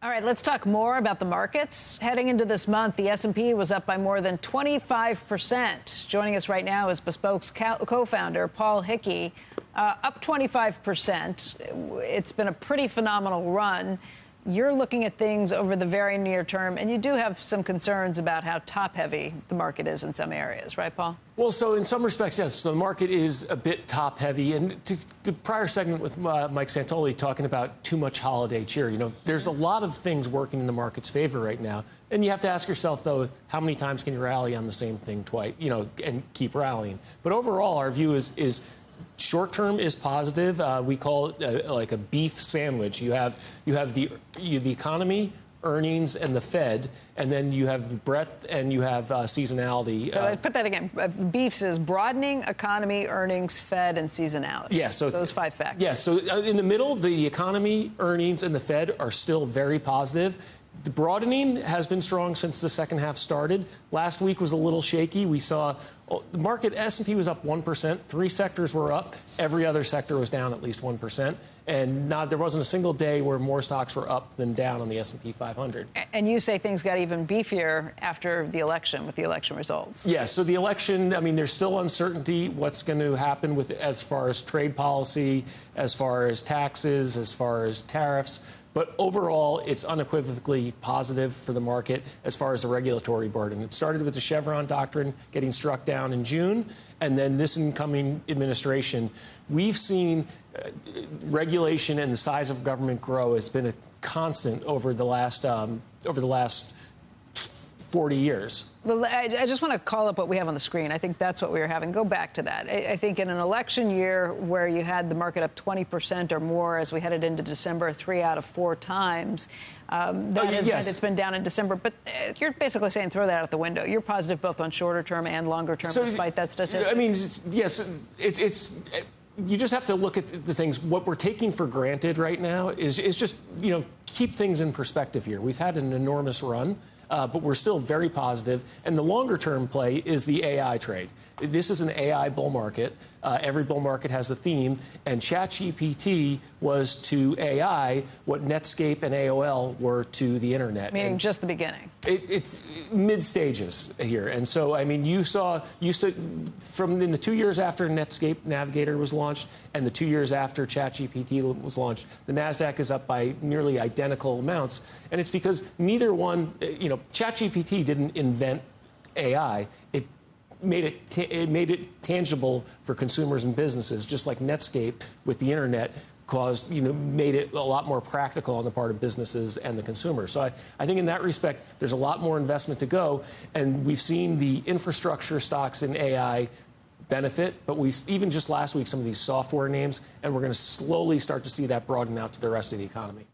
All right, let's talk more about the markets. Heading into this month, the S&P was up by more than 25%. Joining us right now is Bespoke's co-founder, Paul Hickey, up 25%. It's been a pretty phenomenal run. You're looking at things over the very near term, and you do have some concerns about how top-heavy the market is in some areas, right, Paul? Well, so in some respects, yes. So the market is a bit top-heavy. And to the prior segment with Mike Santoli talking about too much holiday cheer, there's a lot of things working in the market's favor right now. And you have to ask yourself, though, how many times can you rally on the same thing twice, and keep rallying? But overall, our view is short term is positive. We call it like a beef sandwich. You have the economy, earnings, and the Fed, and then you have the breadth and you have seasonality. Put that again. Beef is broadening, economy, earnings, Fed, and seasonality. Yeah, so those five factors. Yeah, so in the middle, the economy, earnings, and the Fed are still very positive. The broadening has been strong since the second half started. Last week was a little shaky. We saw the market, S&P was up 1%. Three sectors were up. Every other sector was down at least 1%. And there wasn't a single day where more stocks were up than down on the S&P 500. And you say things got even beefier after the election, with the election results. Yeah, so the election, there's still uncertainty what's going to happen with as far as trade policy, as far as taxes, as far as tariffs. But overall, it's unequivocally positive for the market as far as the regulatory burden. It started with the Chevron doctrine getting struck down in June, and then this incoming administration. We've seen regulation and the size of government grow has been a constant over the last 40 years. Well, I just want to call up what we have on the screen. I think that's what we were having. Go back to that. I think in an election year where you had the market up 20% or more as we headed into December 3 out of 4 times, it's been down in December. But you're basically saying throw that out the window. You're positive both on shorter term and longer term, despite that statistic. Yes, it's you just have to look at the things. What we're taking for granted right now is just, keep things in perspective here. We've had an enormous run. But we're still very positive. And the longer-term play is the AI trade. This is an AI bull market. Every bull market has a theme. And ChatGPT was to AI what Netscape and AOL were to the Internet. Meaning just the beginning. It's mid-stages here. And so, you saw from in the 2 years after Netscape Navigator was launched and the 2 years after ChatGPT was launched, the NASDAQ is up by nearly identical amounts. And it's because neither one, ChatGPT didn't invent AI. It made it tangible for consumers and businesses, just like Netscape with the Internet made it a lot more practical on the part of businesses and the consumer. So I think in that respect, there's a lot more investment to go. And we've seen the infrastructure stocks in AI benefit, but even just last week, some of these software names, and we're going to slowly start to see that broaden out to the rest of the economy.